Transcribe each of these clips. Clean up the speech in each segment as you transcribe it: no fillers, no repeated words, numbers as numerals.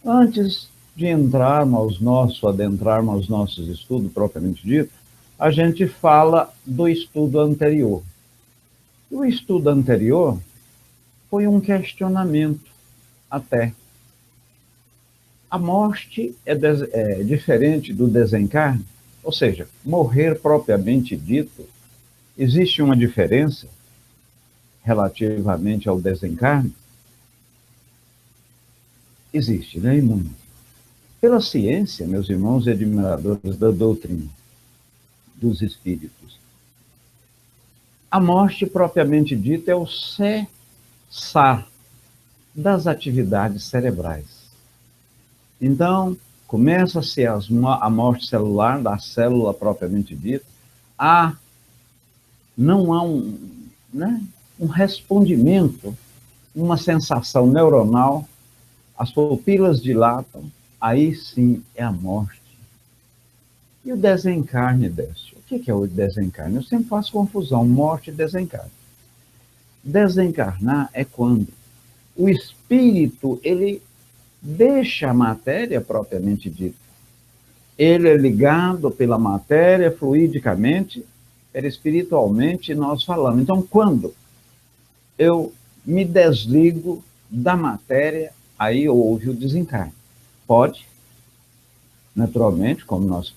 Antes de adentrarmos aos nossos estudos propriamente dito, a gente fala do estudo anterior. O estudo anterior foi um questionamento até. A morte é diferente do desencarne, ou seja, morrer propriamente dito, existe uma diferença relativamente ao desencarne? Existe, né, irmão? Pela ciência, meus irmãos e admiradores da doutrina dos espíritos, a morte propriamente dita é o cessar das atividades cerebrais. Então, começa-se a morte celular, da célula propriamente dita, não há um respondimento, uma sensação neuronal, as pupilas dilatam, aí sim é a morte. E o desencarne, Décio? O que é o desencarne? Eu sempre faço confusão, morte e desencarne. Desencarnar é quando o espírito, ele deixa a matéria propriamente dita. Ele é ligado pela matéria fluidicamente, espiritualmente, nós falamos. Então, quando eu me desligo da matéria, aí houve o desencarne. Pode, naturalmente, como nós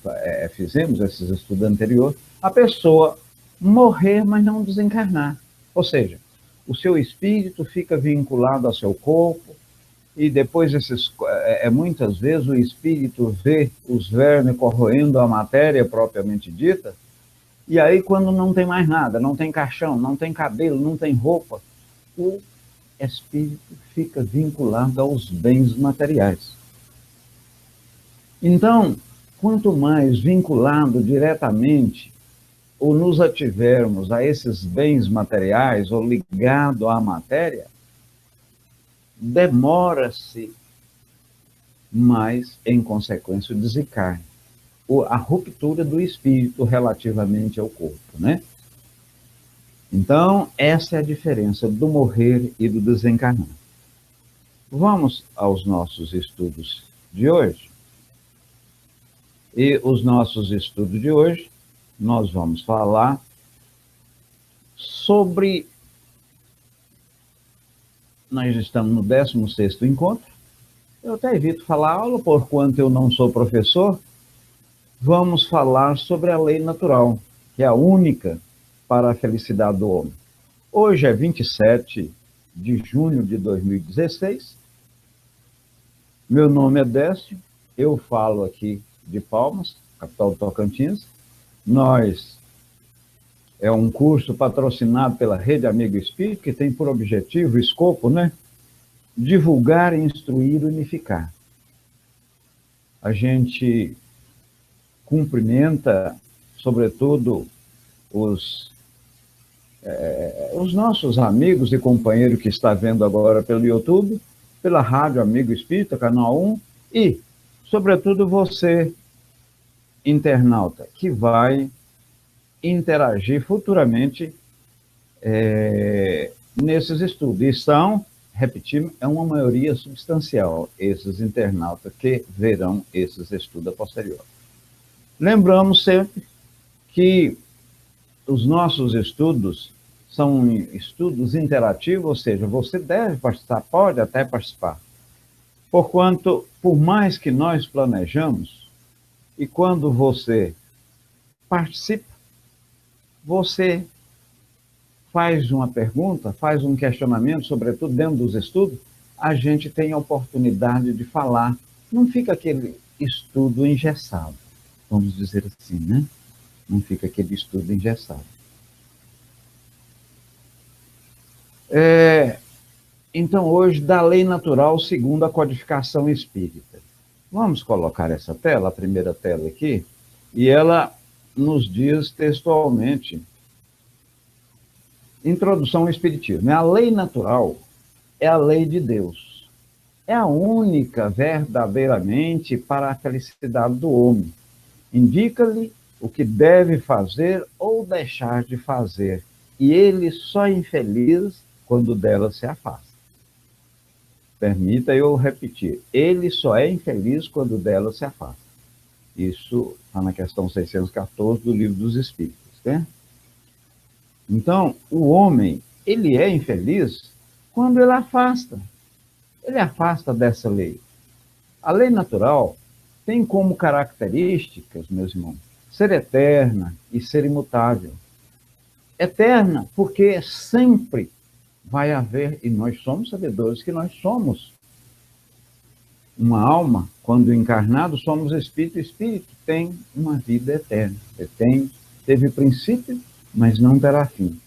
fizemos esses estudos anteriores, a pessoa morrer, mas não desencarnar. Ou seja, o seu espírito fica vinculado ao seu corpo, e depois muitas vezes o espírito vê os vermes corroendo a matéria propriamente dita, e aí quando não tem mais nada, não tem caixão, não tem cabelo, não tem roupa, o espírito fica vinculado aos bens materiais. Então, quanto mais vinculado diretamente ou nos ativermos a esses bens materiais ou ligado à matéria, demora-se mais, em consequência, o desencarne, a ruptura do espírito relativamente ao corpo, né? Então, essa é a diferença do morrer e do desencarnar. Vamos aos nossos estudos de hoje. E os nossos estudos de hoje, nós vamos falar sobre... Nós estamos no 16º encontro. Eu até evito falar aula, porquanto eu não sou professor. Vamos falar sobre a lei natural, que é a única para a felicidade do homem. Hoje é 27 de junho de 2016. Meu nome é Décio, eu falo aqui de Palmas, capital do Tocantins. É um curso patrocinado pela Rede Amigo Espírito, que tem por objetivo, escopo, né? Divulgar, instruir e unificar. A gente cumprimenta, sobretudo, os nossos amigos e companheiros que estão vendo agora pelo YouTube, pela Rádio Amigo Espírita, Canal 1, e, sobretudo, você, internauta, que vai interagir futuramente nesses estudos. E são, repetindo, é uma maioria substancial, esses internautas que verão esses estudos a posterior. Lembramos sempre que os nossos estudos são estudos interativos, ou seja, você deve participar, pode até participar. Porquanto, por mais que nós planejamos, e quando você participa, você faz uma pergunta, faz um questionamento, sobretudo dentro dos estudos, a gente tem a oportunidade de falar. Não fica aquele estudo engessado, vamos dizer assim, né? Não fica aquele estudo engessado. Então, hoje, da lei natural segundo a codificação espírita. Vamos colocar essa tela, a primeira tela aqui, e ela nos diz textualmente, introdução ao Espiritismo. A lei natural é a lei de Deus. É a única verdadeiramente para a felicidade do homem. Indica-lhe o que deve fazer ou deixar de fazer, e ele só é infeliz quando dela se afasta. Permita eu repetir. Ele só é infeliz quando dela se afasta. Isso está na questão 614 do Livro dos Espíritos, né? Então, o homem, ele é infeliz quando ele afasta. Ele afasta dessa lei. A lei natural tem como características, meus irmãos, ser eterna e ser imutável. Eterna, porque sempre vai haver, e nós somos sabedores que nós somos uma alma, quando encarnado, somos espírito, e espírito tem uma vida eterna. Ele teve princípio, mas não terá fim.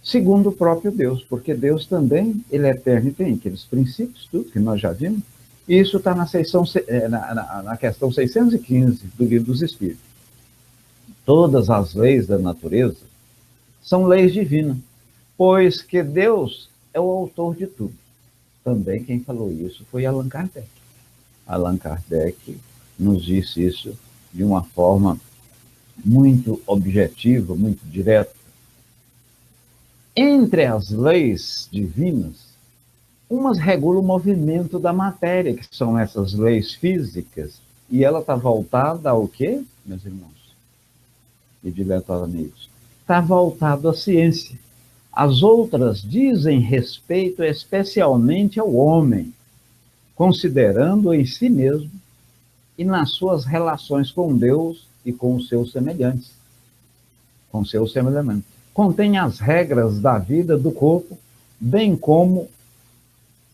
Segundo o próprio Deus, porque Deus também, ele é eterno e tem aqueles princípios, tudo que nós já vimos, e isso está na questão 615 do Livro dos Espíritos. Todas as leis da natureza são leis divinas, pois que Deus é o autor de tudo. Também quem falou isso foi Allan Kardec. Allan Kardec nos disse isso de uma forma muito objetiva, muito direta. Entre as leis divinas, umas regulam o movimento da matéria, que são essas leis físicas, e ela está voltada ao quê, meus irmãos e diletos amigos? Está voltado à ciência. As outras dizem respeito especialmente ao homem, considerando em si mesmo e nas suas relações com Deus e com os seus semelhantes. Com seus semelhantes. Contém as regras da vida do corpo, bem como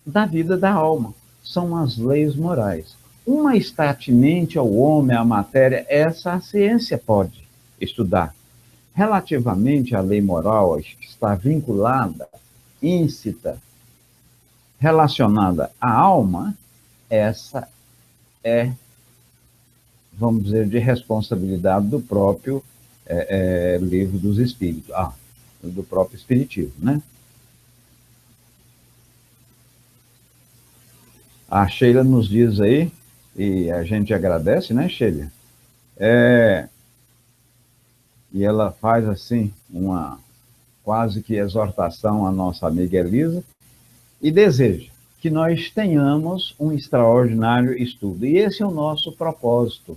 da vida da alma. São as leis morais. Uma está atinente ao homem, à matéria, essa a ciência pode estudar. Relativamente à lei moral, que está vinculada, íncita, relacionada à alma, essa é, vamos dizer, de responsabilidade do próprio Livro dos Espíritos, do próprio Espiritismo, né? A Sheila nos diz aí, e a gente agradece, né, Sheila? E ela faz, assim, uma quase que exortação à nossa amiga Elisa, e deseja que nós tenhamos um extraordinário estudo. E esse é o nosso propósito,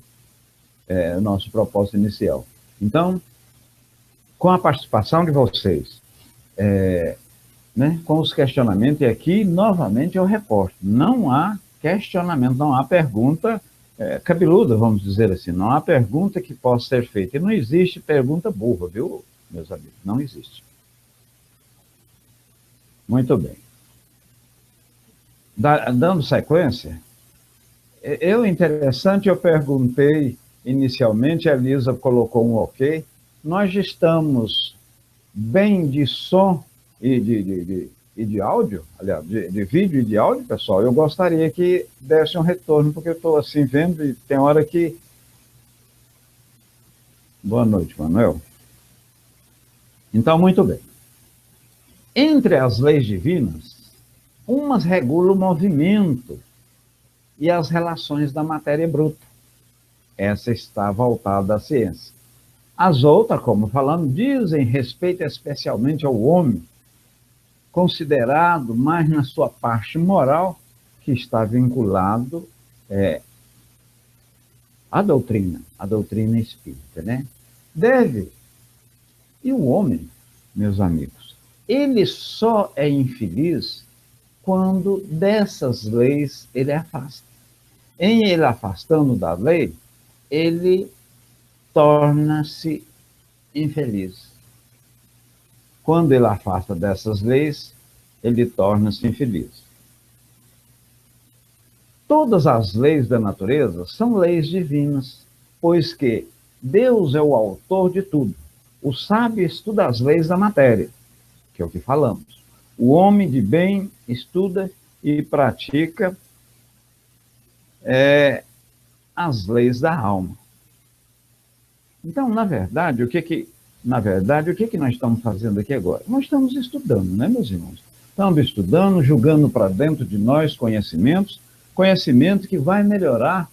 nosso propósito inicial. Então, com a participação de vocês, né, com os questionamentos, e aqui, novamente, eu reporto, não há questionamento, não há pergunta cabeluda, vamos dizer assim, não há pergunta que possa ser feita. E não existe pergunta burra, viu, meus amigos? Não existe. Muito bem. Dando sequência, interessante, eu perguntei inicialmente, a Elisa colocou um ok, nós estamos bem de som e de áudio, aliás, de vídeo e de áudio, pessoal. Eu gostaria que desse um retorno, porque eu estou assim vendo e tem hora que... Boa noite, Manuel. Então, muito bem. Entre as leis divinas, umas regulam o movimento e as relações da matéria bruta. Essa está voltada à ciência. As outras, como falamos, dizem respeito especialmente ao homem, considerado mais na sua parte moral, que está vinculado à doutrina espírita, né? E o homem, meus amigos, ele só é infeliz quando dessas leis ele afasta. Em ele afastando da lei, ele torna-se infeliz. Quando ele afasta dessas leis, ele torna-se infeliz. Todas as leis da natureza são leis divinas, pois que Deus é o autor de tudo. O sábio estuda as leis da matéria, que é o que falamos. O homem de bem estuda e pratica as leis da alma. Então, na verdade, o que nós estamos fazendo aqui agora? Nós estamos estudando, né, meus irmãos? Estamos estudando, julgando para dentro de nós conhecimento que vai melhorar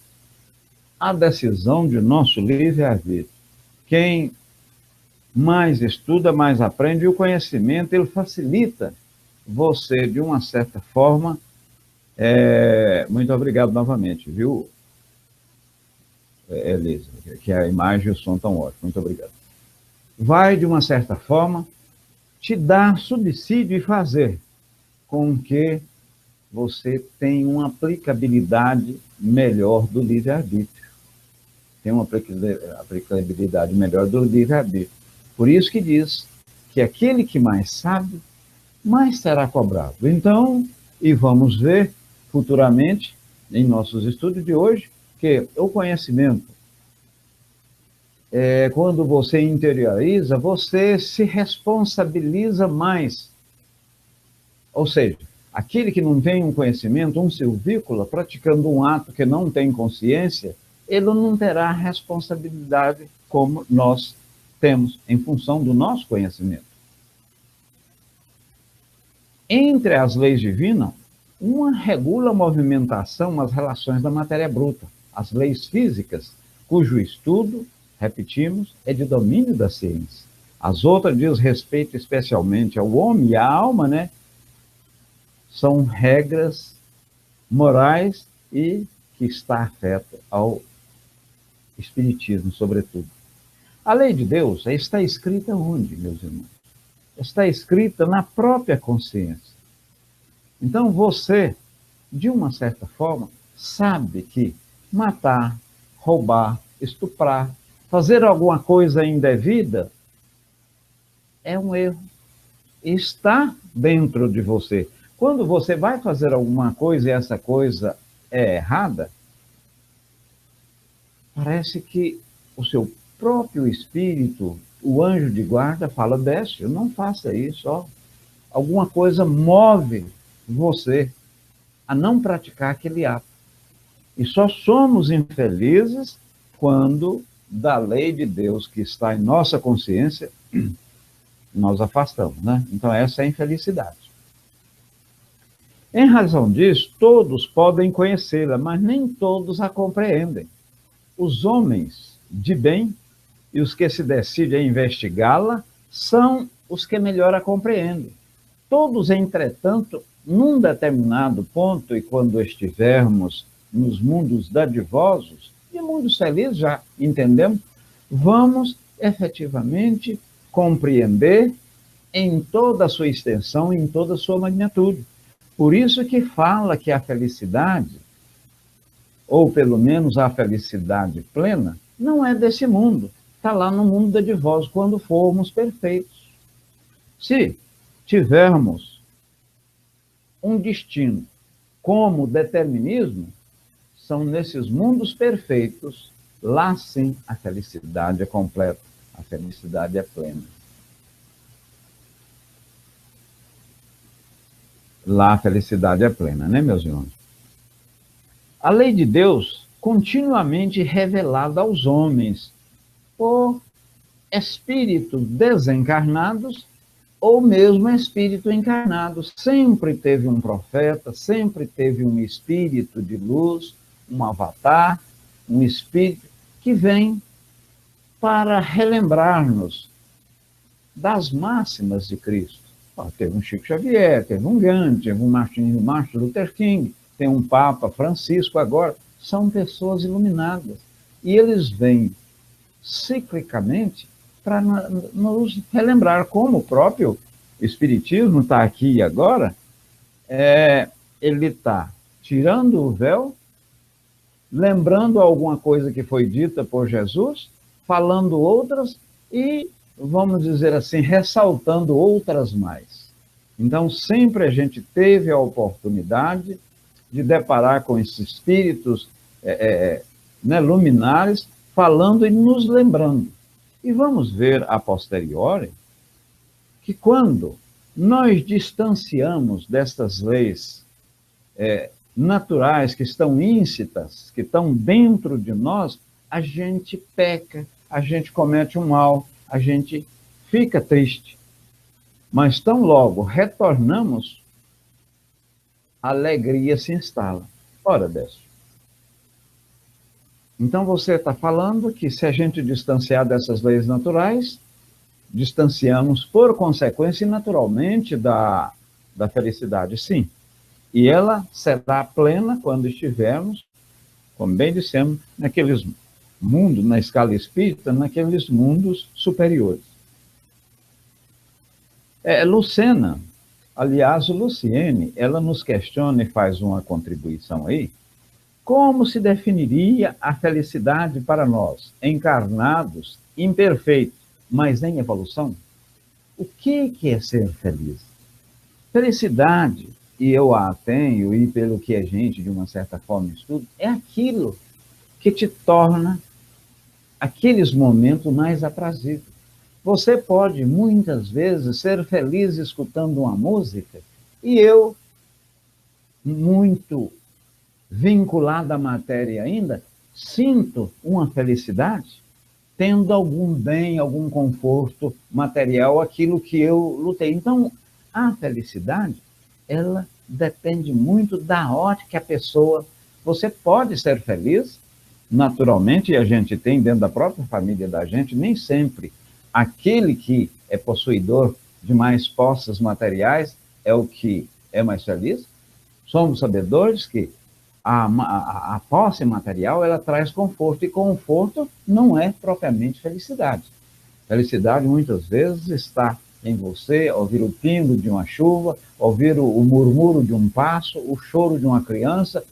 a decisão de nosso livre-arbítrio. Quem mais estuda, mais aprende, e o conhecimento, ele facilita você, de uma certa forma, muito obrigado novamente, viu, Elisa, que a imagem e o som estão ótimos, muito obrigado. Vai, de uma certa forma, te dar subsídio e fazer com que você tenha uma aplicabilidade melhor do livre-arbítrio. Tem uma aplicabilidade melhor do livre-arbítrio. Por isso que diz que aquele que mais sabe, mais será cobrado. Então, e vamos ver futuramente, em nossos estudos de hoje, que o conhecimento, quando você interioriza, você se responsabiliza mais. Ou seja, aquele que não tem um conhecimento, um silvícola, praticando um ato que não tem consciência, ele não terá responsabilidade como nós temos, em função do nosso conhecimento. Entre as leis divinas, uma regula a movimentação, as relações da matéria bruta, as leis físicas, cujo estudo, repetimos, é de domínio da ciência. As outras diz respeito especialmente ao homem e à alma, né? São regras morais e que está afeta ao espiritismo, sobretudo. A lei de Deus está escrita onde, meus irmãos? Está escrita na própria consciência. Então você, de uma certa forma, sabe que matar, roubar, estuprar, fazer alguma coisa indevida é um erro. Está dentro de você. Quando você vai fazer alguma coisa e essa coisa é errada, parece que o seu próprio espírito, o anjo de guarda, fala, desce, não faça isso, ó. Alguma coisa move você a não praticar aquele ato. E só somos infelizes quando da lei de Deus que está em nossa consciência, nós afastamos, né? Então essa é a infelicidade. Em razão disso, todos podem conhecê-la, mas nem todos a compreendem. Os homens de bem e os que se decidem a investigá-la são os que melhor a compreendem. Todos, entretanto, num determinado ponto, e quando estivermos nos mundos dadivosos, e mundos felizes, já entendemos, vamos efetivamente compreender em toda a sua extensão, em toda a sua magnitude. Por isso que fala que a felicidade, ou pelo menos a felicidade plena, não é desse mundo. Está lá no mundo dadivoso, quando formos perfeitos. Se tivermos um destino como determinismo, são nesses mundos perfeitos, lá sim a felicidade é completa, a felicidade é plena. Lá a felicidade é plena, né, meus irmãos? A lei de Deus continuamente revelada aos homens por espíritos desencarnados ou mesmo espírito encarnado. Sempre teve um profeta, sempre teve um espírito de luz, um avatar, um espírito que vem para relembrar-nos das máximas de Cristo. Teve um Chico Xavier, teve um Gandhi, teve um Martin Luther King, tem um Papa Francisco agora. São pessoas iluminadas. E eles vêm ciclicamente para nos relembrar, como o próprio Espiritismo está aqui e agora, ele está tirando o véu, lembrando alguma coisa que foi dita por Jesus, falando outras e, vamos dizer assim, ressaltando outras mais. Então, sempre a gente teve a oportunidade de deparar com esses espíritos luminares, falando e nos lembrando. E vamos ver a posteriori que quando nós distanciamos destas leis naturais que estão íncitas, que estão dentro de nós, a gente peca, a gente comete um mal, a gente fica triste. Mas tão logo retornamos, a alegria se instala. Ora, Décio. Então você está falando que se a gente distanciar dessas leis naturais, distanciamos por consequência naturalmente da felicidade, sim. E ela será plena quando estivermos, como bem dissemos, naqueles mundos, na escala espírita, naqueles mundos superiores. Lucena, aliás, Luciene, ela nos questiona e faz uma contribuição aí. Como se definiria a felicidade para nós, encarnados, imperfeitos, mas em evolução? O que é ser feliz? Felicidade, e eu a tenho, e pelo que a gente, de uma certa forma, estuda, é aquilo que te torna aqueles momentos mais aprazíveis. Você pode, muitas vezes, ser feliz escutando uma música, e eu, muito vinculado à matéria ainda, sinto uma felicidade, tendo algum bem, algum conforto material, aquilo que eu lutei. Então, a felicidade, ela depende muito da ótica que a pessoa... Você pode ser feliz, naturalmente, e a gente tem dentro da própria família da gente, nem sempre aquele que é possuidor de mais posses materiais é o que é mais feliz. Somos sabedores que a posse material, ela traz conforto, e conforto não é propriamente felicidade. Felicidade, muitas vezes, está em você ouvir o pingo de uma chuva, ouvir o murmúrio de um passo, o choro de uma criança,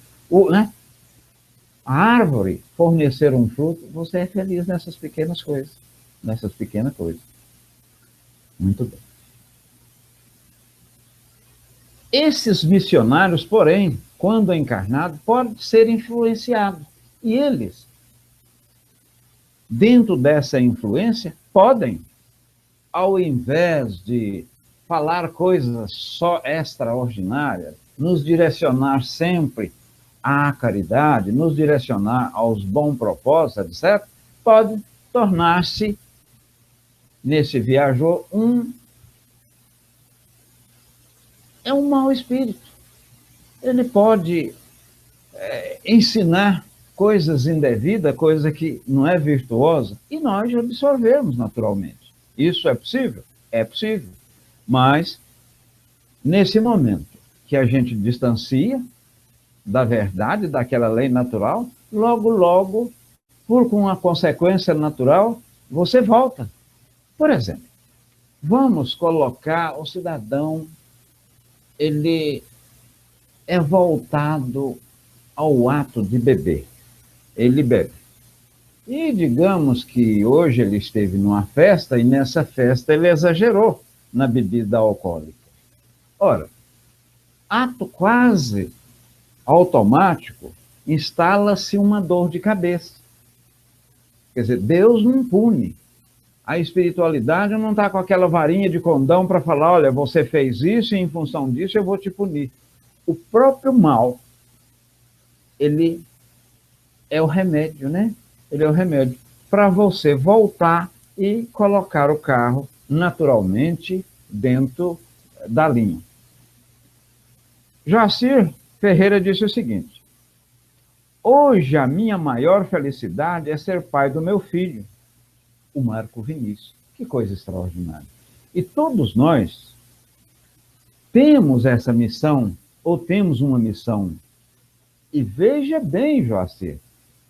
a árvore fornecer um fruto. Você é feliz nessas pequenas coisas. Nessas pequenas coisas. Muito bem. Esses missionários, porém, quando encarnados, podem ser influenciados. E eles, dentro dessa influência, podem, ao invés de falar coisas só extraordinárias, nos direcionar sempre à caridade, nos direcionar aos bons propósitos, etc., pode tornar-se, nesse viajor, um mau espírito. Ele pode ensinar coisas indevidas, coisa que não é virtuosa, e nós absorvemos naturalmente. Isso é possível? É possível. Mas, nesse momento que a gente distancia da verdade, daquela lei natural, logo, logo, por uma consequência natural, você volta. Por exemplo, vamos colocar o cidadão, ele é voltado ao ato de beber. Ele bebe. E digamos que hoje ele esteve numa festa, e nessa festa ele exagerou na bebida alcoólica. Ora, ato quase automático, instala-se uma dor de cabeça. Quer dizer, Deus não pune. A espiritualidade não está com aquela varinha de condão para falar, olha, você fez isso e em função disso eu vou te punir. O próprio mal, ele é o remédio, né? Ele é o remédio para você voltar e colocar o carro naturalmente dentro da linha. Joacir Ferreira disse o seguinte: hoje a minha maior felicidade é ser pai do meu filho, o Marco Vinícius. Que coisa extraordinária. E todos nós temos essa missão, ou temos uma missão. E veja bem, Joacir,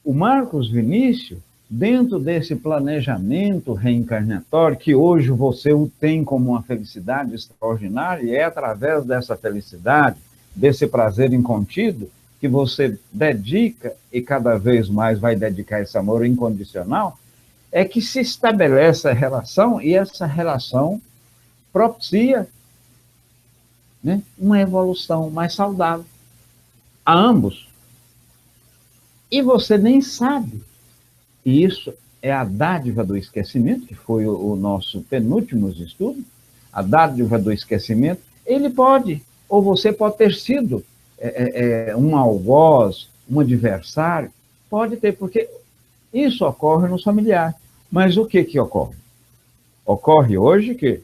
o Marcos Vinícius, dentro desse planejamento reencarnatório, que hoje você o tem como uma felicidade extraordinária, e é através dessa felicidade, desse prazer incontido, que você dedica, e cada vez mais vai dedicar esse amor incondicional, é que se estabelece a relação, e essa relação propicia, né, uma evolução mais saudável a ambos. E você nem sabe. E isso é a dádiva do esquecimento, que foi o nosso penúltimo estudo, a dádiva do esquecimento. Ele pode, ou você pode ter sido um algoz, um adversário, pode ter, porque isso ocorre nos familiares. Mas o que ocorre? Ocorre hoje que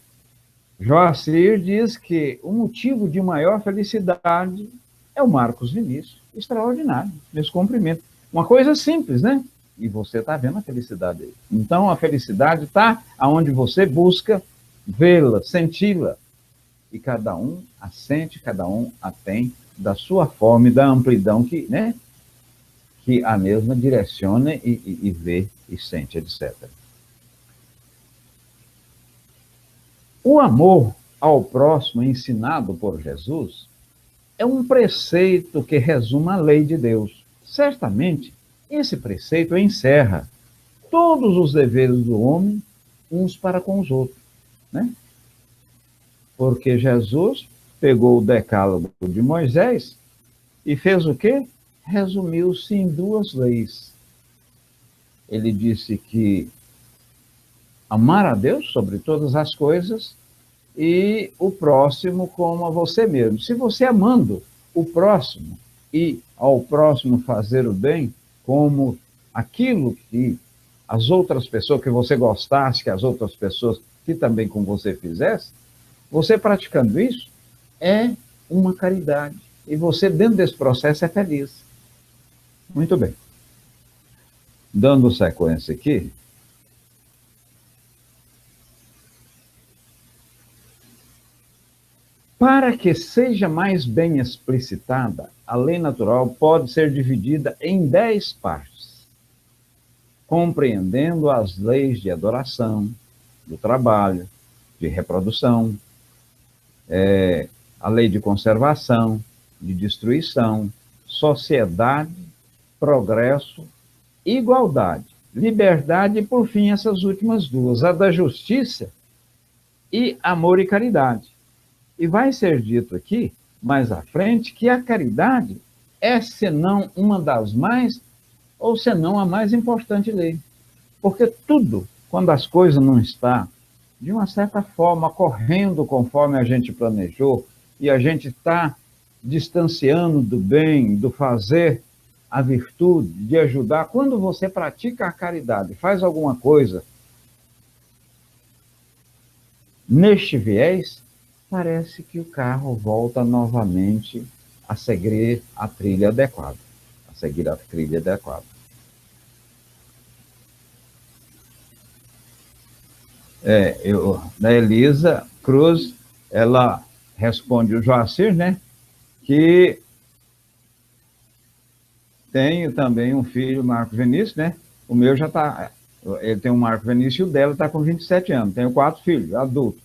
Joacir diz que o motivo de maior felicidade é o Marcos Vinícius. Extraordinário, nesse cumprimento. Uma coisa simples, né? E você está vendo a felicidade aí. Então, a felicidade está onde você busca vê-la, senti-la. e cada um a sente, cada um a tem da sua forma e da amplidão que, né, que a mesma direciona e vê e sente, etc. O amor ao próximo ensinado por Jesus é um preceito que resume a lei de Deus. Certamente, esse preceito encerra todos os deveres do homem uns para com os outros, né? Porque Jesus pegou o decálogo de Moisés e fez o quê? Resumiu-se em duas leis. Ele disse que amar a Deus sobre todas as coisas e o próximo como a você mesmo. Se você amando o próximo e ao próximo fazer o bem, como aquilo que as outras pessoas, que você gostasse, que as outras pessoas que também com você fizessem, você praticando isso é uma caridade. E você, dentro desse processo, é feliz. Muito bem. Dando sequência aqui, para que seja mais bem explicitada, a lei natural pode ser dividida em 10 partes, compreendendo as leis de adoração, do trabalho, de reprodução, a lei de conservação, de destruição, sociedade, progresso, igualdade, liberdade e, por fim, essas últimas duas, a da justiça e amor e caridade. E vai ser dito aqui, mais à frente, que a caridade é, senão uma das mais, ou senão a mais importante lei. Porque tudo, quando as coisas não estão, de uma certa forma, correndo conforme a gente planejou, e a gente está distanciando do bem, do fazer a virtude, de ajudar, quando você pratica a caridade, faz alguma coisa neste viés, parece que o carro volta novamente a seguir a trilha adequada. A seguir a trilha adequada. A Elisa Cruz, ela responde o Joacir, né? Que tenho também um filho, Marco Vinícius, né? O meu já está... Ele tem um Marco Vinícius e o dela está com 27 anos. Tenho 4 filhos, adultos.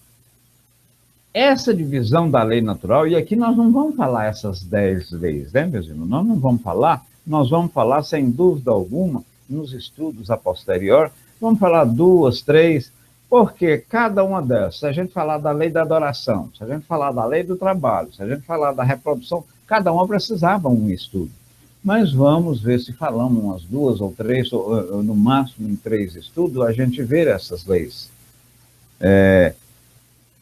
Essa divisão da lei natural, e aqui nós não vamos falar essas 10 leis, né, meus irmãos? Nós não vamos falar, nós vamos falar, sem dúvida alguma, nos estudos a posterior, vamos falar 2, 3, porque cada uma dessas, se a gente falar da lei da adoração, se a gente falar da lei do trabalho, se a gente falar da reprodução, cada uma precisava um estudo. Mas vamos ver se falamos umas 2 ou 3, ou no máximo em 3 estudos, a gente vê essas leis.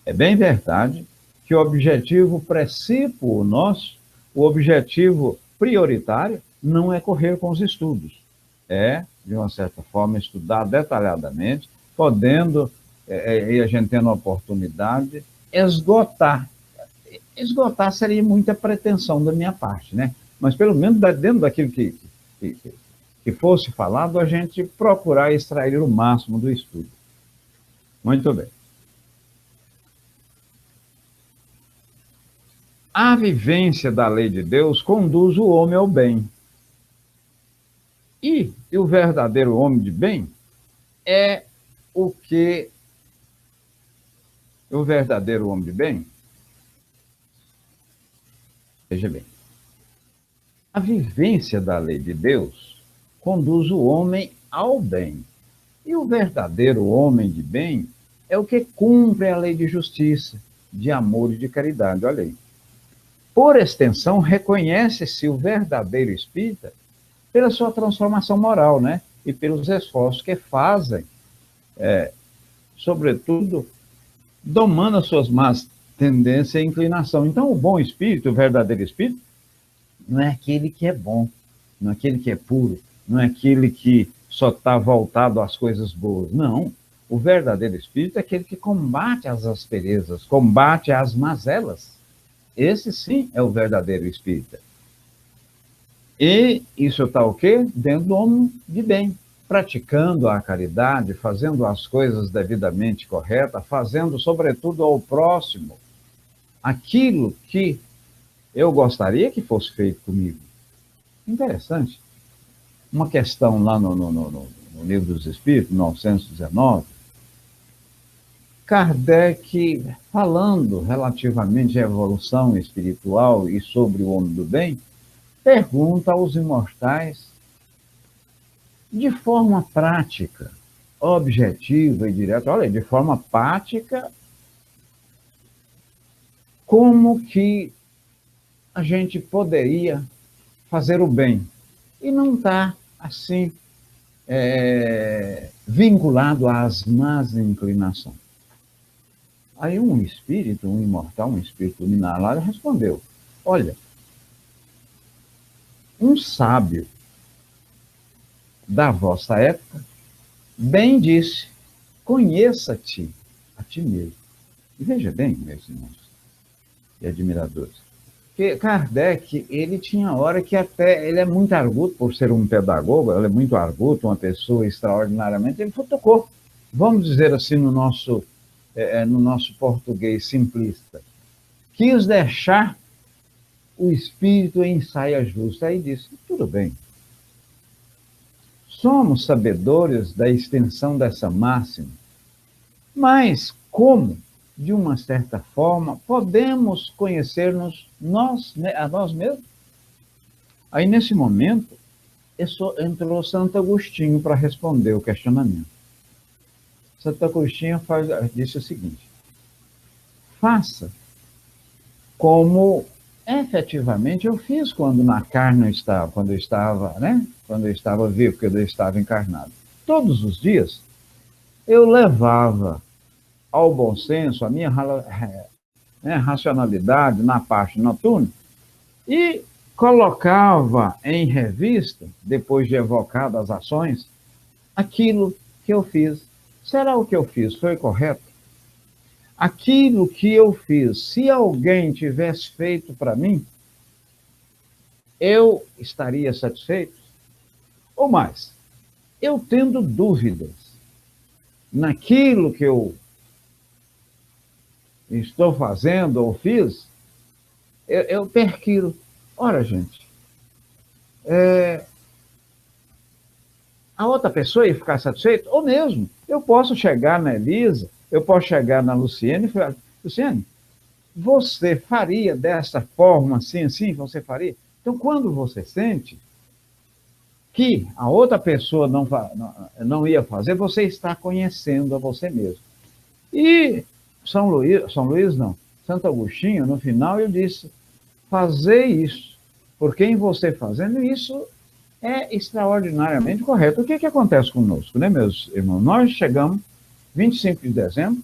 É bem verdade que o objetivo precípuo nosso, o objetivo prioritário, não é correr com os estudos. É, de uma certa forma, estudar detalhadamente, podendo, e a gente tendo a oportunidade, esgotar. Esgotar seria muita pretensão da minha parte, né? Mas pelo menos dentro daquilo que fosse falado, a gente procurar extrair o máximo do estudo. Muito bem. A vivência da lei de Deus conduz o homem ao bem. E o verdadeiro homem de bem é o que... O verdadeiro homem de bem... Veja bem. A vivência da lei de Deus conduz o homem ao bem. E o verdadeiro homem de bem é o que cumpre a lei de justiça, de amor e de caridade. Olha aí. Por extensão, reconhece-se o verdadeiro espírita pela sua transformação moral, né? E pelos esforços que fazem, sobretudo, domando as suas más tendências e inclinação. Então, o bom espírito, o verdadeiro espírito, não é aquele que é bom, não é aquele que é puro, não é aquele que só está voltado às coisas boas. Não. O verdadeiro espírito é aquele que combate as asperezas, combate as mazelas. Esse sim é o verdadeiro espírita. E isso está o quê? Dentro do homem de bem, praticando a caridade, fazendo as coisas devidamente corretas, fazendo sobretudo ao próximo aquilo que eu gostaria que fosse feito comigo. Interessante. Uma questão lá no Livro dos Espíritos, 919, Kardec, falando relativamente à evolução espiritual e sobre o homem do bem, pergunta aos imortais, de forma prática, objetiva e direta, olha, de forma prática, como que a gente poderia fazer o bem e não estar assim vinculado às más inclinações. Aí um espírito, um imortal, um espírito luminar lá respondeu, olha, um sábio da vossa época bem disse, conheça-te a ti mesmo. E veja bem, meus irmãos e admiradores, que Kardec, ele tinha hora que até, ele é muito arguto, por ser um pedagogo, ele é muito arguto, uma pessoa extraordinariamente, ele tocou, vamos dizer assim, no nosso português simplista, quis deixar o espírito em saia justa. Aí disse, tudo bem, somos sabedores da extensão dessa máxima, mas como, de uma certa forma, podemos conhecer-nos a nós mesmos? Aí, nesse momento, entrou Santo Agostinho para responder o questionamento. Santo Agostinho disse o seguinte, faça como efetivamente eu fiz quando na carne eu estava, quando eu estava vivo, quando eu estava encarnado. Todos os dias, eu levava ao bom senso, a minha racionalidade na parte noturna, e colocava em revista, depois de evocadas as ações, aquilo que eu fiz. Será o que eu fiz foi correto? Aquilo que eu fiz, se alguém tivesse feito para mim, eu estaria satisfeito? Ou mais, eu tendo dúvidas naquilo que eu estou fazendo ou fiz, eu perquiro. Ora, gente, a outra pessoa ia ficar satisfeita? Ou mesmo, eu posso chegar na Elisa, eu posso chegar na Luciene e falar, Luciene, você faria dessa forma, assim, você faria? Então, quando você sente que a outra pessoa não ia fazer, você está conhecendo a você mesmo. E Santo Agostinho, no final, ele disse, fazer isso, porque em você fazendo isso é extraordinariamente correto. O que acontece conosco, né, meus irmãos? Nós chegamos, 25 de dezembro,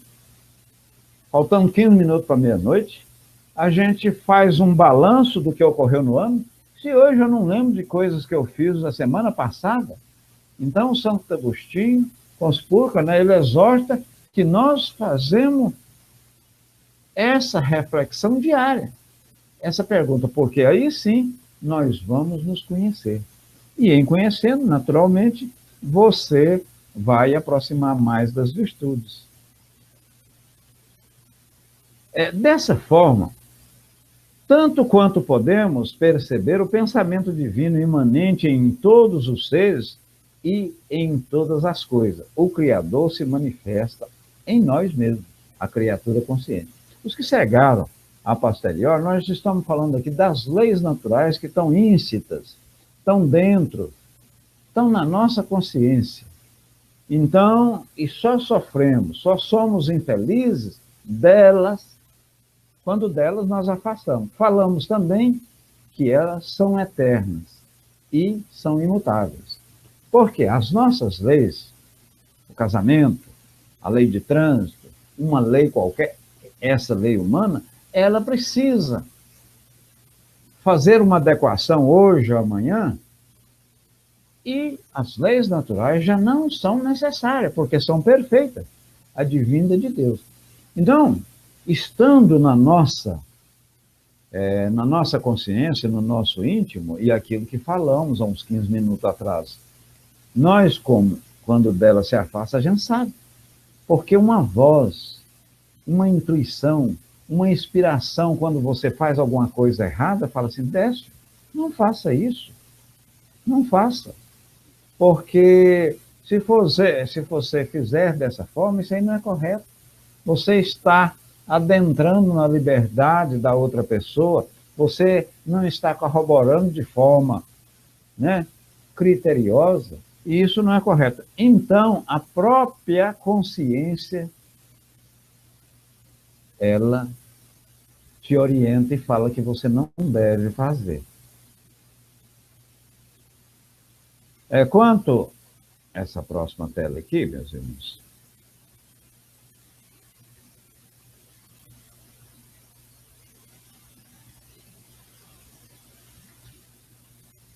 faltando 15 minutos para meia-noite, a gente faz um balanço do que ocorreu no ano. Se hoje eu não lembro de coisas que eu fiz na semana passada, então Santo Agostinho, conspurca, né, ele exorta que nós fazemos essa reflexão diária, essa pergunta, porque aí sim nós vamos nos conhecer. E em conhecendo, naturalmente, você vai aproximar mais das virtudes. Dessa forma, tanto quanto podemos perceber o pensamento divino imanente em todos os seres e em todas as coisas, o Criador se manifesta em nós mesmos, a criatura consciente. Os que chegaram a posterior, nós estamos falando aqui das leis naturais que estão íncitas, estão dentro, estão na nossa consciência. Então, e só sofremos, só somos infelizes delas, quando delas nós afastamos. Falamos também que elas são eternas e são imutáveis. Porque as nossas leis, o casamento, a lei de trânsito, uma lei qualquer, essa lei humana, ela precisa fazer uma adequação hoje ou amanhã, e as leis naturais já não são necessárias, porque são perfeitas, a divina de Deus. Então, estando na nossa consciência, no nosso íntimo, e aquilo que falamos há uns 15 minutos atrás, nós, quando dela se afasta, a gente sabe, porque uma voz, uma intuição, uma inspiração quando você faz alguma coisa errada, fala assim, Décio, não faça isso, não faça. Porque se você fizer dessa forma, isso aí não é correto. Você está adentrando na liberdade da outra pessoa, você não está corroborando de forma, né, criteriosa, e isso não é correto. Então, a própria consciência, ela te orienta e fala que você não deve fazer. Quanto a essa próxima tela aqui, meus irmãos,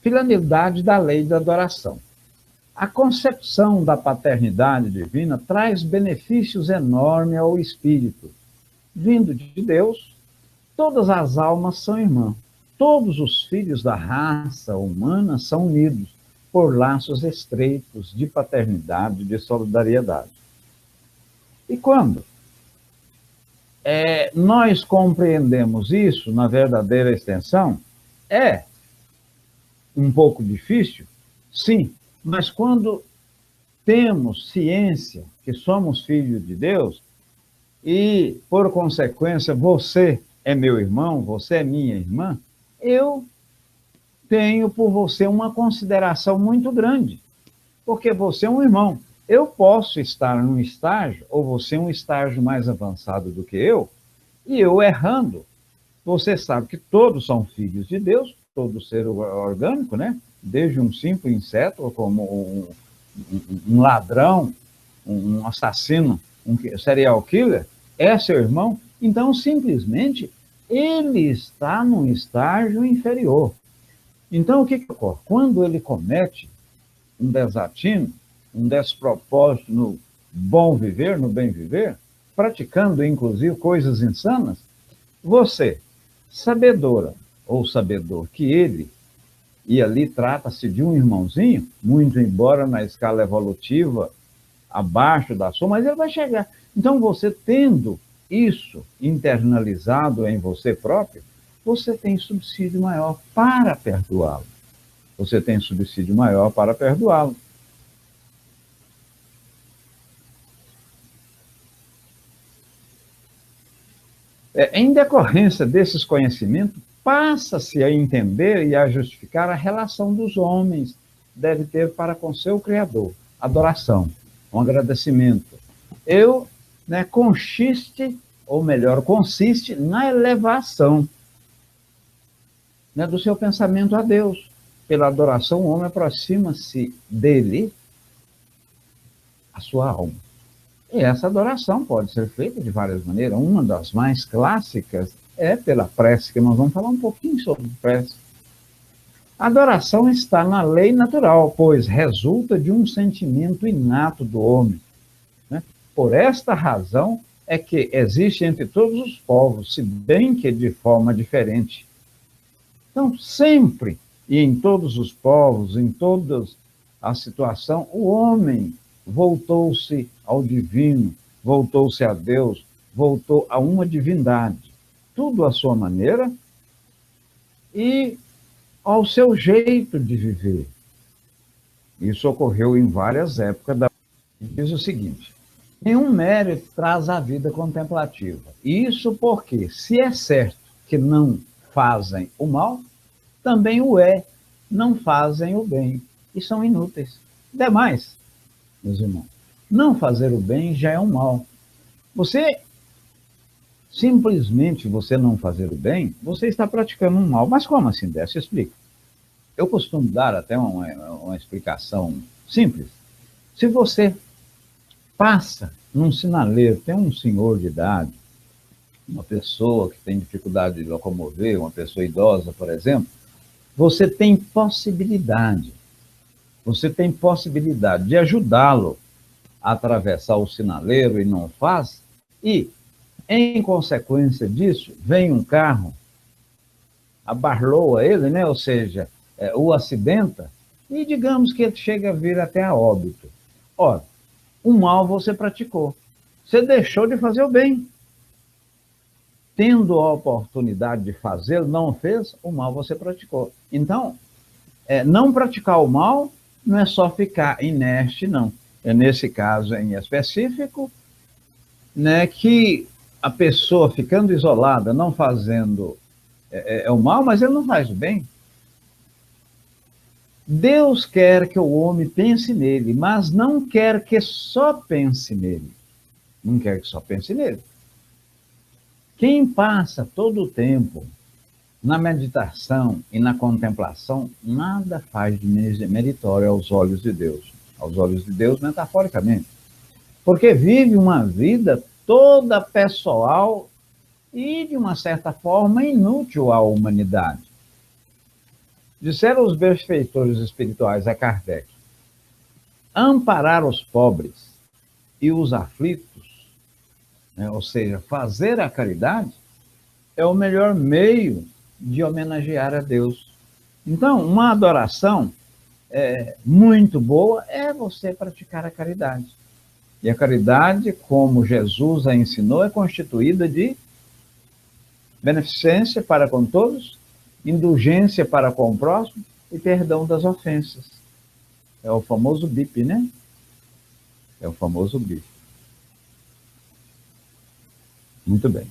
finalidade da lei da adoração. A concepção da paternidade divina traz benefícios enormes ao espírito. Vindo de Deus, todas as almas são irmãs. Todos os filhos da raça humana são unidos por laços estreitos de paternidade e de solidariedade. E quando nós compreendemos isso na verdadeira extensão, é um pouco difícil, sim, mas quando temos ciência que somos filhos de Deus e, por consequência, você é meu irmão, você é minha irmã, eu tenho por você uma consideração muito grande, porque você é um irmão. Eu posso estar num estágio, ou você um estágio mais avançado do que eu, e eu errando. Você sabe que todos são filhos de Deus, todo ser orgânico, né? Desde um simples inseto, como um ladrão, um assassino, um serial killer, é seu irmão. Então, simplesmente, ele está num estágio inferior. Então, o que ocorre? Quando ele comete um desatino, um despropósito no bom viver, no bem viver, praticando, inclusive, coisas insanas, você, sabedora ou sabedor que ele, e ali trata-se de um irmãozinho, muito embora na escala evolutiva abaixo da sua, mas ele vai chegar. Então, você tendo isso internalizado em você próprio, você tem subsídio maior para perdoá-lo. Você tem subsídio maior para perdoá-lo. Em decorrência desses conhecimentos, passa-se a entender e a justificar a relação dos homens deve ter para com seu Criador. Adoração, um agradecimento. Consiste na elevação, né, do seu pensamento a Deus. Pela adoração, o homem aproxima-se dele, a sua alma. E essa adoração pode ser feita de várias maneiras. Uma das mais clássicas é pela prece, que nós vamos falar um pouquinho sobre prece. A adoração está na lei natural, pois resulta de um sentimento inato do homem, né? Por esta razão é que existe entre todos os povos, se bem que de forma diferente. Então, sempre e em todos os povos, em toda a situação, o homem voltou-se ao divino, voltou-se a Deus, voltou a uma divindade. Tudo à sua maneira e ao seu jeito de viver. Isso ocorreu em várias épocas da vida. Diz o seguinte: nenhum mérito traz a vida contemplativa. Isso porque, se é certo que não fazem o mal, também o não fazem o bem e são inúteis. Demais, meus irmãos, não fazer o bem já é um mal. Simplesmente você não fazer o bem, você está praticando um mal. Mas como assim, Décio? Explica. Eu costumo dar até uma explicação simples. Se você passa num sinaleiro, tem um senhor de idade, uma pessoa que tem dificuldade de locomover, uma pessoa idosa, por exemplo, você tem possibilidade de ajudá-lo a atravessar o sinaleiro e não faz, e, em consequência disso, vem um carro, abarloa ele, né? Ou seja, o acidenta, e digamos que ele chega a vir até a óbito. Ora, o mal você praticou, você deixou de fazer o bem. tendo a oportunidade de fazê-lo, não fez, o mal você praticou. Então, não praticar o mal não é só ficar inerte, não. É nesse caso em específico, né, que a pessoa ficando isolada, não fazendo o mal, mas ele não faz o bem. Deus quer que o homem pense nele, mas não quer que só pense nele. Não quer que só pense nele. Quem passa todo o tempo na meditação e na contemplação, nada faz de meritório aos olhos de Deus. Aos olhos de Deus, metaforicamente. Porque vive uma vida toda pessoal e, de uma certa forma, inútil à humanidade. Disseram os benfeitores espirituais a Kardec: amparar os pobres e os aflitos, né, ou seja, fazer a caridade, é o melhor meio de homenagear a Deus. Então, uma adoração muito boa é você praticar a caridade. E a caridade, como Jesus a ensinou, é constituída de beneficência para com todos, indulgência para com o próximo e perdão das ofensas. É o famoso BIP, né? É o famoso BIP. Muito bem.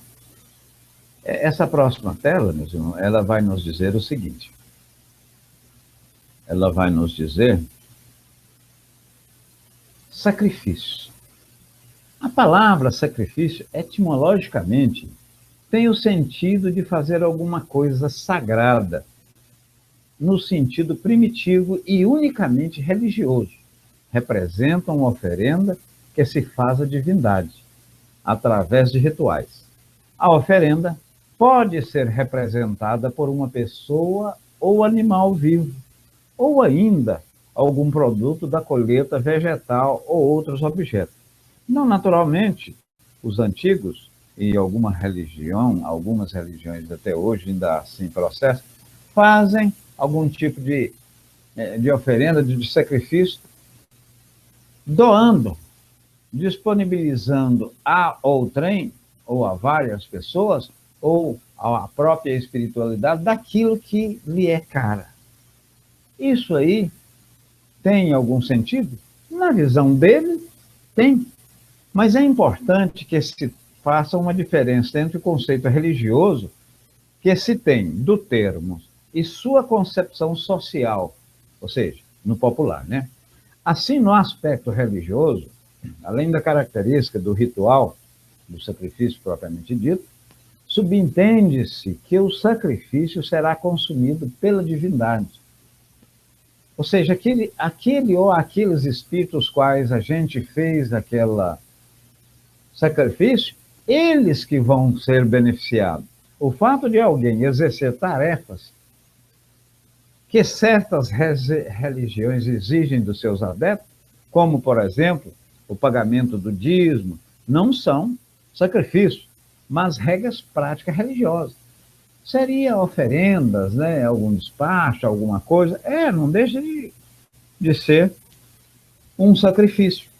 Essa próxima tela, meus irmãos, ela vai nos dizer o seguinte. Ela vai nos dizer sacrifício. A palavra sacrifício, etimologicamente, tem o sentido de fazer alguma coisa sagrada, no sentido primitivo e unicamente religioso. Representa uma oferenda que se faz à divindade, através de rituais. A oferenda pode ser representada por uma pessoa ou animal vivo, ou ainda algum produto da colheita vegetal ou outros objetos. Não, naturalmente, os antigos e algumas religiões até hoje ainda assim processam, fazem algum tipo de oferenda, de sacrifício, doando, disponibilizando a outrem, ou a várias pessoas, ou a própria espiritualidade, daquilo que lhe é cara. Isso aí tem algum sentido? Na visão dele, tem. Mas é importante que se faça uma diferença entre o conceito religioso que se tem do termo e sua concepção social, ou seja, no popular, né? Assim, no aspecto religioso, além da característica do ritual, do sacrifício propriamente dito, subentende-se que o sacrifício será consumido pela divindade. Ou seja, aquele ou aqueles espíritos quais a gente fez aquela sacrifício, eles que vão ser beneficiados. O fato de alguém exercer tarefas que certas religiões exigem dos seus adeptos, como, por exemplo, o pagamento do dízimo, não são sacrifícios, mas regras práticas religiosas. Seria oferendas, né, algum despacho, alguma coisa, não deixa de ser um sacrifício.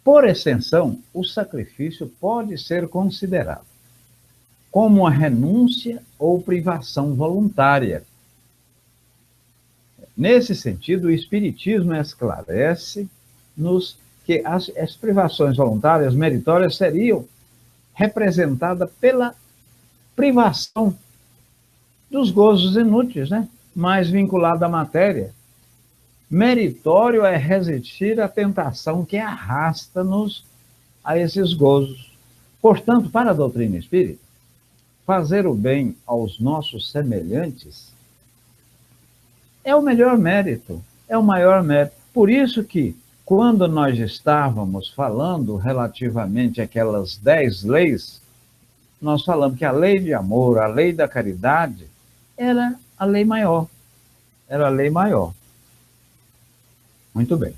Por extensão, o sacrifício pode ser considerado como uma renúncia ou privação voluntária. Nesse sentido, o Espiritismo esclarece-nos que as privações voluntárias meritórias seriam representadas pela privação dos gozos inúteis, né? Mais vinculado à matéria. Meritório é resistir à tentação que arrasta-nos a esses gozos. Portanto, para a doutrina espírita, fazer o bem aos nossos semelhantes é o melhor mérito, é o maior mérito. Por isso que, quando nós estávamos falando relativamente àquelas 10 leis, nós falamos que a lei de amor, a lei da caridade, era a lei maior. Era a lei maior. Muito bem.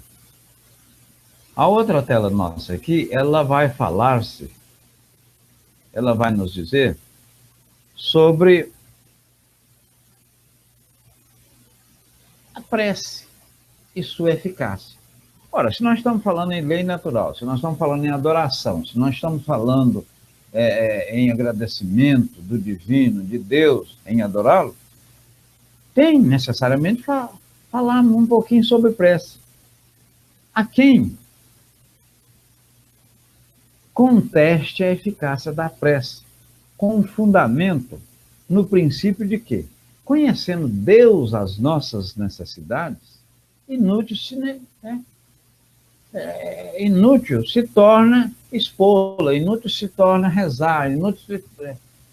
A outra tela nossa aqui, ela vai nos dizer sobre a prece e sua eficácia. Ora, se nós estamos falando em lei natural, se nós estamos falando em adoração, se nós estamos falando em agradecimento do divino, de Deus, em adorá-lo, tem necessariamente falar um pouquinho sobre prece. A quem conteste a eficácia da prece, com fundamento no princípio de que, conhecendo Deus as nossas necessidades, inútil se torna expô-la, inútil se torna rezar, inútil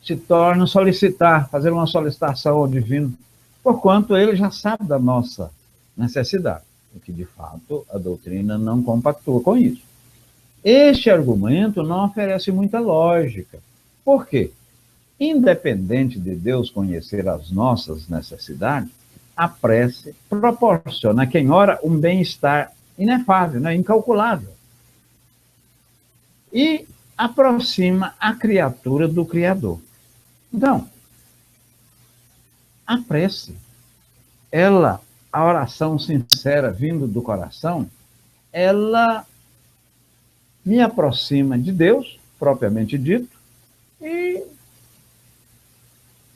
se torna solicitar, fazer uma solicitação ao divino, porquanto ele já sabe da nossa necessidade, o que de fato a doutrina não compactua com isso. Este argumento não oferece muita lógica. Por quê? Independente de Deus conhecer as nossas necessidades, a prece proporciona a quem ora um bem-estar inefável, né? Incalculável. E aproxima a criatura do Criador. Então, a prece, a oração sincera vindo do coração, ela me aproxima de Deus, propriamente dito, e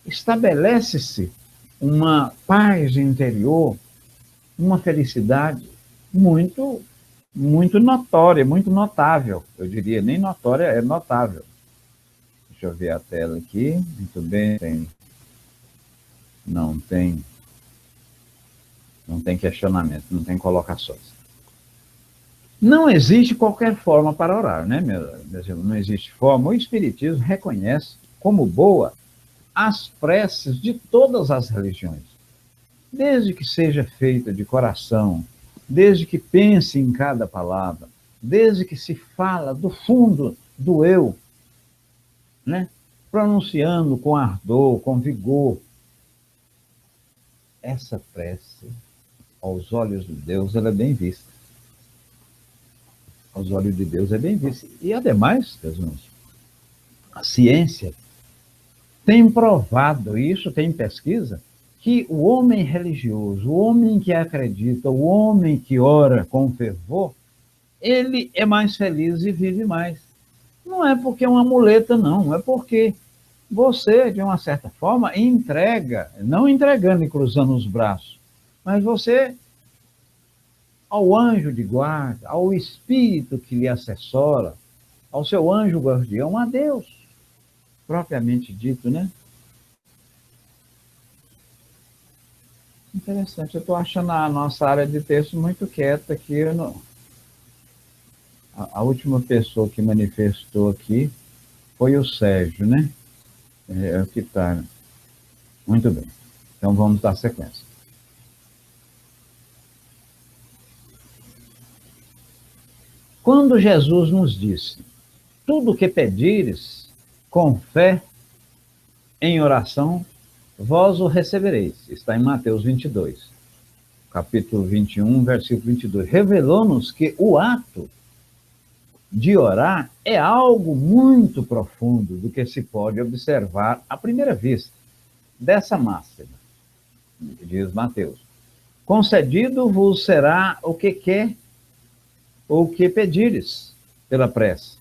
estabelece-se uma paz interior, uma felicidade muito, muito notória, muito notável. Eu diria, nem notória, é notável. Deixa eu ver a tela aqui. Muito bem, não tem questionamento, não tem colocações. Não existe qualquer forma para orar, né, meus irmãos? Não existe forma. O Espiritismo reconhece como boa as preces de todas as religiões, desde que seja feita de coração, desde que pense em cada palavra, desde que se fala do fundo do eu, né? Pronunciando com ardor, com vigor. Essa prece, aos olhos de Deus, ela é bem vista. Aos olhos de Deus é bem vista. E, ademais, meus irmãos, a ciência tem provado isso, tem pesquisa, que o homem religioso, o homem que acredita, o homem que ora com fervor, ele é mais feliz e vive mais. Não é porque é uma muleta, não. É porque você, de uma certa forma, entrega, não entregando e cruzando os braços, mas você, ao anjo de guarda, ao espírito que lhe assessora, ao seu anjo guardião, a Deus, propriamente dito, né? Interessante, eu estou achando a nossa área de texto muito quieta aqui. A última pessoa que manifestou aqui foi o Sérgio, né? É o que está. Muito bem. Então vamos dar sequência. Quando Jesus nos disse, tudo o que pedires, com fé, em oração, vós o recebereis. Está em Mateus 22, capítulo 21, versículo 22. Revelou-nos que o ato de orar é algo muito profundo do que se pode observar à primeira vista. Dessa máxima, diz Mateus, concedido vos será o que quer ou o que pedires pela prece.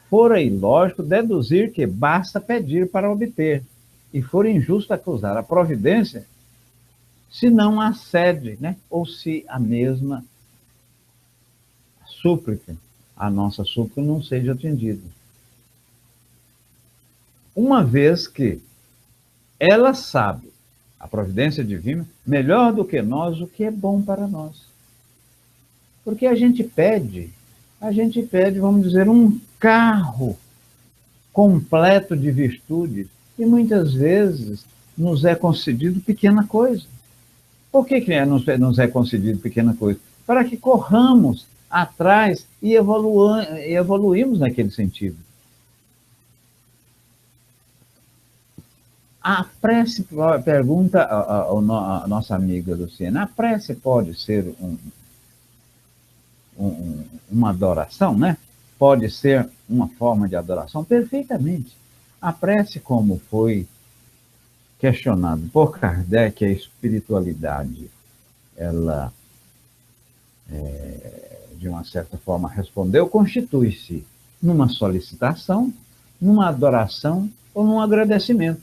Fora ilógico deduzir que basta pedir para obter, e for injusto acusar a providência se não a cede, né? Ou se a mesma súplica, a nossa súplica, não seja atendida. Uma vez que ela sabe, a providência divina, melhor do que nós, o que é bom para nós. Porque a gente pede, vamos dizer, um carro completo de virtudes, e muitas vezes nos é concedido pequena coisa. Por que nos é concedido pequena coisa? Para que corramos atrás e evoluímos naquele sentido. A prece, pergunta a nossa amiga Luciana, a prece pode ser uma adoração, né? Pode ser uma forma de adoração? Perfeitamente. A prece, como foi questionado por Kardec, a espiritualidade, ela, de uma certa forma, respondeu, constitui-se numa solicitação numa adoração ou num agradecimento.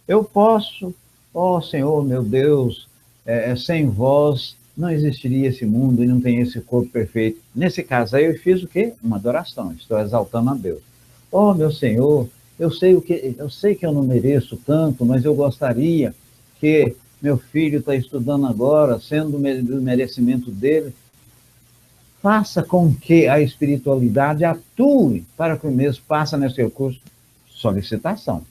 Eu posso, ó Senhor, meu Deus, sem vós não existiria esse mundo e não tem esse corpo perfeito. Nesse caso aí eu fiz o quê? Uma adoração, estou exaltando a Deus. Ó meu Senhor, eu sei que eu não mereço tanto, mas eu gostaria que meu filho está estudando agora, sendo do merecimento dele, faça com que a espiritualidade atue para que o mesmo passe nesse recurso. Solicitação.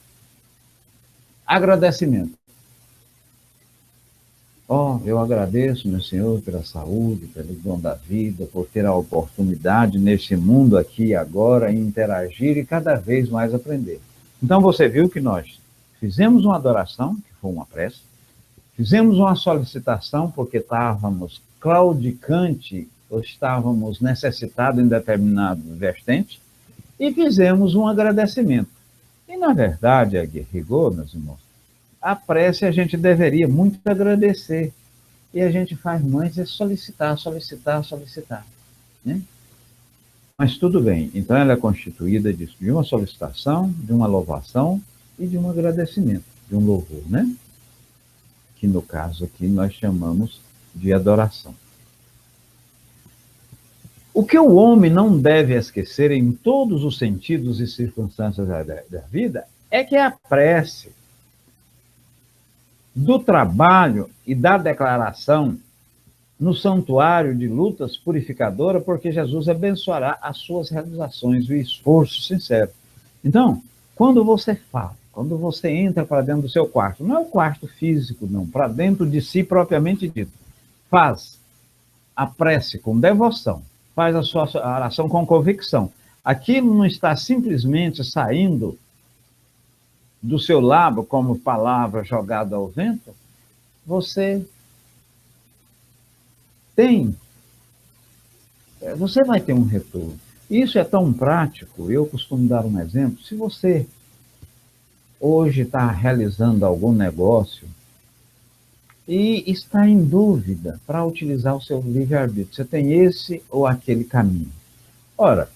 Agradecimento. Eu agradeço, meu Senhor, pela saúde, pelo dom da vida, por ter a oportunidade nesse mundo aqui e agora, interagir e cada vez mais aprender. Então você viu que nós fizemos uma adoração, que foi uma prece, fizemos uma solicitação porque estávamos claudicante ou estávamos necessitados em determinado vertente, e fizemos um agradecimento. E, na verdade, a rigor, meus irmãos, a prece a gente deveria muito agradecer. E a gente faz mais é solicitar, solicitar, solicitar. Né? Mas tudo bem. Então, ela é constituída de uma solicitação, de uma louvação e de um agradecimento, de um louvor, né? Que no caso aqui nós chamamos de adoração. O que o homem não deve esquecer em todos os sentidos e circunstâncias da vida é que a prece do trabalho e da declaração no santuário de lutas purificadora, porque Jesus abençoará as suas realizações e o esforço sincero. Então, quando você fala, quando você entra para dentro do seu quarto, não é o quarto físico, não, para dentro de si propriamente dito, faz a prece com devoção, faz a sua oração com convicção. Aquilo não está simplesmente saindo do seu lábio como palavra jogada ao vento, você vai ter um retorno. Isso é tão prático, eu costumo dar um exemplo. Se você hoje está realizando algum negócio e está em dúvida para utilizar o seu livre-arbítrio, você tem esse ou aquele caminho. Ora,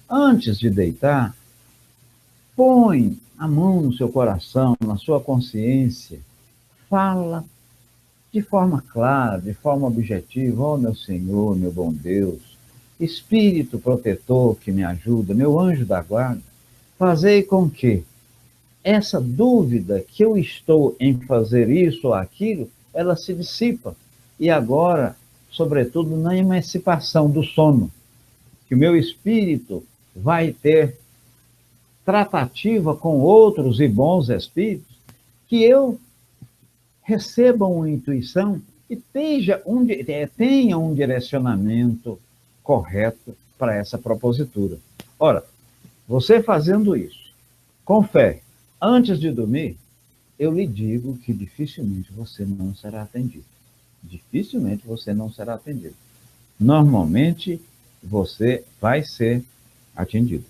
antes de deitar, põe a mão no seu coração, na sua consciência, fala de forma clara, de forma objetiva: ó meu Senhor, meu bom Deus, Espírito protetor que me ajuda, meu anjo da guarda, fazei com que essa dúvida que eu estou em fazer isso ou aquilo, ela se dissipa. E agora, sobretudo na emancipação do sono, que o meu espírito vai ter tratativa com outros e bons espíritos, que eu receba uma intuição e tenha um direcionamento correto para essa propositura. Ora, você fazendo isso, com fé, antes de dormir, eu lhe digo que dificilmente você não será atendido. Dificilmente você não será atendido. Normalmente, você vai ser atendido.